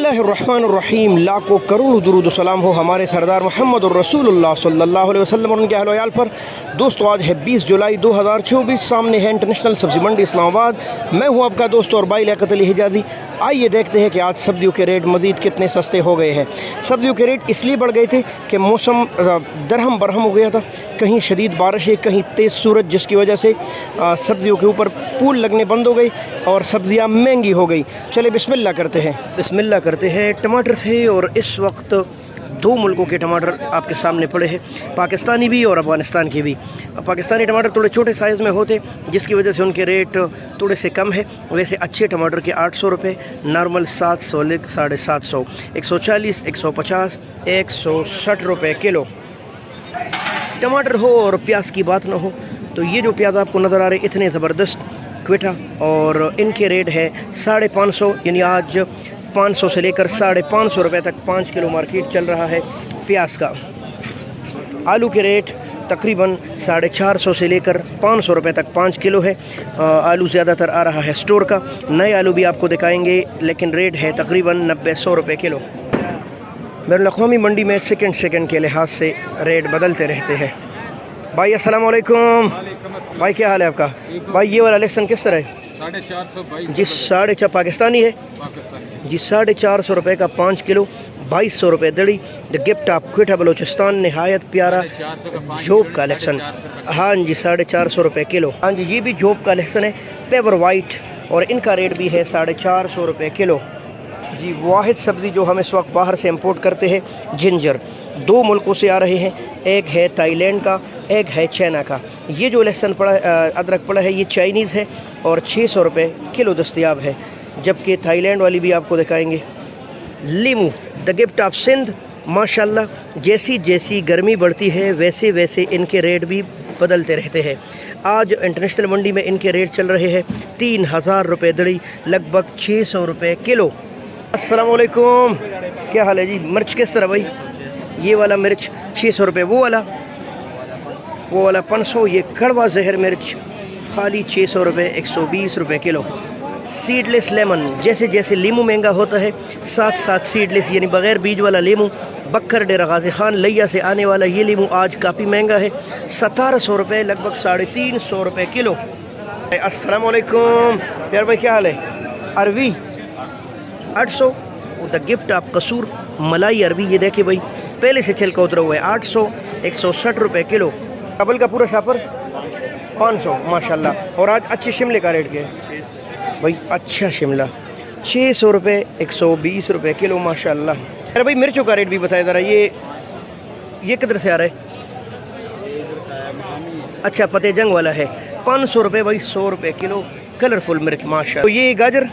बिस्मिल्लाहिर्रहमानिर्रहीम। लाखों करोड़ों दुरूद सलाम हो हमारे सरदार मोहम्मद रसूलुल्लाह सल्लल्लाहु अलैहि वसल्लम और उनके अहल याल पर। दोस्तों, आज है 20 जुलाई 2024। सामने है इंटरनेशनल सब्ज़ी मंडी इस्लामाबाद। मैं हूं आपका दोस्त और भाई लियाकत अली हिजाज़ी। आइए देखते हैं कि आज सब्जियों के रेट मज़ीद कितने सस्ते हो गए हैं। सब्जियों के रेट इसलिए बढ़ गए थे कि मौसम दरहम बरहम हो गया था। कहीं शदीद बारिशें, कहीं तेज़ सूरज, जिसकी वजह से सब्जियों के ऊपर पूल लगने बंद हो गई और सब्जियां महंगी हो गई। चले बिस्मिल्लाह करते हैं टमाटर से। और इस वक्त दो मुल्कों के टमाटर आपके सामने पड़े हैं, पाकिस्तानी भी और अफ़गानिस्तान के भी। पाकिस्तानी टमाटर थोड़े छोटे साइज़ में होते, जिसकी वजह से उनके रेट थोड़े से कम है। वैसे अच्छे टमाटर के 800 रुपये, नॉर्मल 700, 750, 140, 150, 160 रुपये किलो टमाटर हो। और प्याज की बात ना हो तो ये जो प्याज आपको नज़र आ रहे इतने ज़बरदस्त क्विटा, और इनके रेट है 550, यानी आज 500 से लेकर 550 रुपये तक 5 किलो मार्केट चल रहा है प्याज का। आलू के रेट तकरीबन 450 से लेकर 500 रुपये तक 5 किलो है। आलू ज़्यादातर आ रहा है स्टोर का। नए आलू भी आपको दिखाएंगे, लेकिन रेट है तकरीबन 90-100 रुपये किलो। बैनुल-अक़वामी मंडी में सेकंड के लिहाज से रेट बदलते रहते हैं। भाई अस्सलाम वालेकुम। भाई क्या हाल है आपका? भाई ये वाला लेसन किस तरह है? 450 जी 450 पाकिस्तानी है जी। 450 रुपये का 5 किलो, 2200 रुपये दड़ी। The gift of Quetta Balochistan, नहायत प्यारा जोब का कलेक्शन। हाँ जी, 450 रुपये किलो। हाँ जी, ये भी जोब का कलेक्शन है, पेवर वाइट, और इनका रेट भी है 450 रुपये किलो जी। वाहिद सब्ज़ी जो हम इस वक्त बाहर से इंपोर्ट करते हैं, जिंजर, दो मुल्कों से आ रहे हैं। एक है थाईलैंड का, एक है चाइना का। ये जो लहसुन पड़ा अदरक पड़ा है, ये चाइनीज़ है और 600 रुपये किलो दस्तयाब है। जबकि थाईलैंड वाली भी आपको दिखाएंगे। लीमू द गिफ्ट ऑफ सिंध, माशाल्लाह जैसी जैसी गर्मी बढ़ती है वैसे वैसे इनके रेट भी बदलते रहते हैं। आज इंटरनेशनल मंडी में इनके रेट चल रहे हैं 3000 रुपये दड़ी, लगभग 600 रुपये किलो। अस्सलाम वालेकुम, क्या हाल है जी? मिर्च किस तरह भाई? ये वाला मिर्च 600 रुपये, वो वाला 500। ये कड़वा जहर मिर्च खाली 600 रुपये, 120 रुपये किलो। सीडलेस लेमन, जैसे जैसे लीमू महंगा होता है, साथ साथ सीडलेस यानी बग़ैर बीज वाला लीमू, बक्कर डेरा गाज़ी खान लिया से आने वाला ये लीमू आज काफ़ी महंगा है, 1700 रुपये, लगभग 350 रुपये किलो। अस्सलाम वालेकुम यार भाई, क्या हाल है? अरवी 800। द गिफ्ट ऑफ कसूर मलाई अरवी, ये देखिए भाई पहले से छिलका उतरा हुआ है, 800, 160 रुपये किलो। कबल का पूरा शापर 500 माशाल्लाह। और आज अच्छे शिमले का रेट क्या है भाई? अच्छा शिमला 600 रुपये, 120 रुपये किलो माशाल्लाह। अरे भाई मिर्चों का रेट भी बताया ज़रा। ये किधर से आ रहा है? अच्छा, फतेह जंग वाला है, 500 रुपये भाई, 100 रुपये किलो कलरफुल मिर्च माशाल्लाह। तो ये गाजर,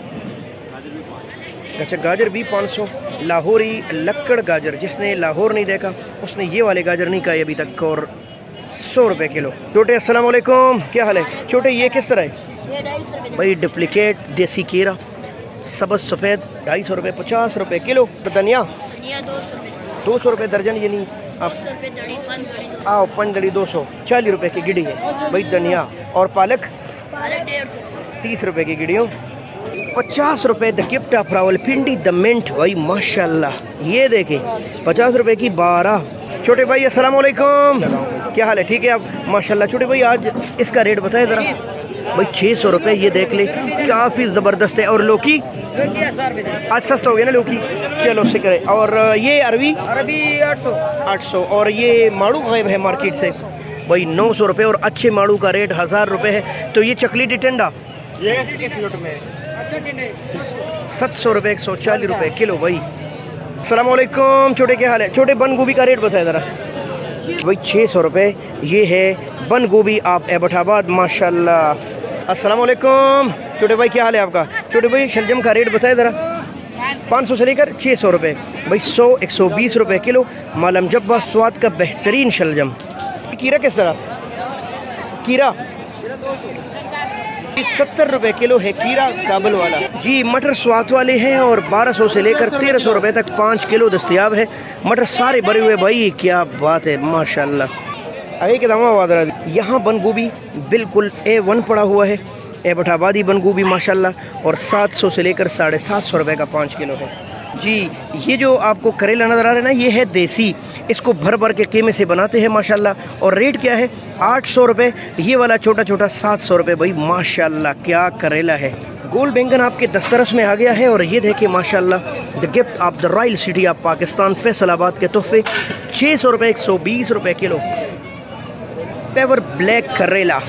अच्छा गाजर भी 500। लाहौरी लक्कड़ गाजर, जिसने लाहौर नहीं देखा उसने ये वाले गाजर नहीं खाए अभी तक, और 100 रुपये किलो। छोटे अस्सलाम वालेकुम, क्या हाल है? छोटे ये किस तरह है भाई? डुप्लिकेट देसी कीरा सबज सफ़ेद 250 रुपये, 50 रुपये किलो। धनिया 200 रुपये दर्जन, यानी आप आओ पंडड़ी 240 रुपये की गिड़ी है भाई धनिया। और पालक 30 रुपये की गिड़ियों, 50 रुपये। The gift of Rawalpindi the mint भाई माशाल्लाह, ये देखें 50 रुपये की 12। छोटे भाई अस्सलाम वालेकुम, क्या हाल है? ठीक है आप माशाल्लाह। छोटे भाई आज इसका रेट बताए ज़रा भाई। 600 रुपये, ये देख ले काफ़ी ज़बरदस्त है। और लौकी आज सस्ता हो गया ना लौकी, चलो शुक्र है। और ये अरवी 800। और ये माड़ू गायब है मार्केट से भाई 900 रुपये, और अच्छे माड़ू का रेट 1000 रुपये है। तो ये चकलेटी टेंडा 700 रुपये, 140 रुपये किलो भाई। अस्सलाम वालेकुम छोटे, क्या हाल है? छोटे बंद गोभी का रेट बताया ज़रा भाई। 600 रुपये, ये है बंद गोभी आप एबटाबाद माशाल्लाह। अस्सलाम वालेकुम छोटे भाई, क्या हाल है आपका? छोटे भाई शलजम का रेट बताया ज़रा। 500 से लेकर 600 रुपये भाई, 100, 120 रुपये किलो। मालम जब्बा स्वाद का बेहतरीन शलजम। कीरा किस तरह? कीरा 70 रुपये किलो है कीरा, काबुल वाला जी। मटर स्वाद वाले हैं और 1200 से लेकर 1300 रुपये तक 5 किलो दस्तयाब है। मटर सारे भरे हुए भाई, क्या बात है माशाल्लाह। आगे के दाम आवाज़ यहाँ बंद गोभी बिल्कुल A1 पड़ा हुआ है, एबटाबादी बंद गोभी माशाल्लाह, और 700 से लेकर 750 रुपये का 5 किलो है। जी, ये जो आपको करेला नज़र आ रहा है ना, ये है देसी। इसको भर भर के कीमे से बनाते हैं माशाल्लाह। और रेट क्या है? 800 रुपये। ये वाला छोटा छोटा 700 रुपये। भाई माशाल्लाह क्या करेला है। गोल बैंगन आपके दस्तरस में आ गया है। और ये देखिए माशाल्लाह, the gift of the royal city of Pakistan Faisalabad के तोहफे 600 रुपये 120 रुपये किलो। पेवर ब्लैक करेला,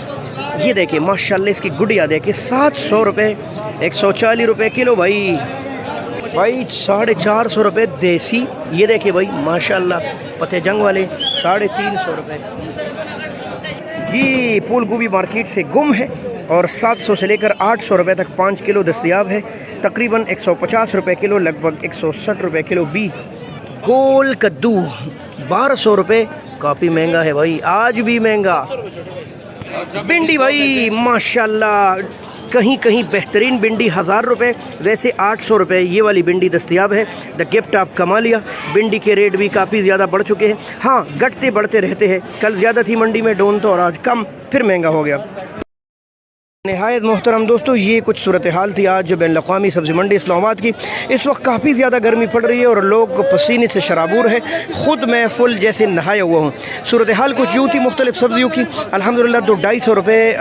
ये देखिए माशाल्लाह, इसकी गुड़िया देखिए 700 रुपये 140 रुपये किलो। भाई 450 रुपये देसी। ये देखिए भाई माशाल्लाह, पते जंग वाले 350 रुपये। ये फूल गोभी मार्केट से गुम है और 700 से लेकर 800 रुपये तक 5 किलो दस्तयाब है। तकरीबन 150 रुपये किलो, लगभग 160 रुपये किलो। बी गोल कद्दू 1200 रुपये। काफ़ी महंगा है भाई, आज भी महंगा। भिंडी भाई माशाल्लाह, कहीं कहीं बेहतरीन भिंडी 1000 रुपये, वैसे 800 रुपये ये वाली भिंडी दस्तयाब है। द गिफ्ट आप कमा लिया। भिंडी के रेट भी काफ़ी ज़्यादा बढ़ चुके हैं। हाँ, घटते बढ़ते रहते हैं। कल ज़्यादा थी मंडी में डोन तो, और आज कम, फिर महंगा हो गया। नहायत मोहतरम दोस्तों, ये कुछ सूरत हाल थी आज जो बैन अवी सब्ज़ी मंडी इस्लामाबाद की। इस वक्त काफ़ी ज़्यादा गर्मी पड़ रही है और लोग पसीने से शराबूर है। ख़ुद मैं फुल जैसे नहाया हुआ हूँ। सूरत हाल कुछ यूँ थी मुख्तलिफ़ सब्ज़ियों की। अल्हम्दुलिल्लाह 200-250 रुपये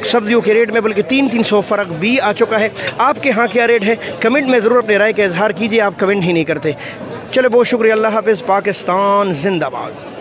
सब्ज़ियों के रेट में, बल्कि 300-300 फ़र्क भी आ चुका है। आपके यहाँ क्या रेट है? कमेंट में ज़रूर अपने राय का इजहार कीजिए। आप कमेंट ही नहीं करते। चलो बहुत शुक्रिया। अल्लाह हाफ़िज़। पाकिस्तान जिंदाबाद।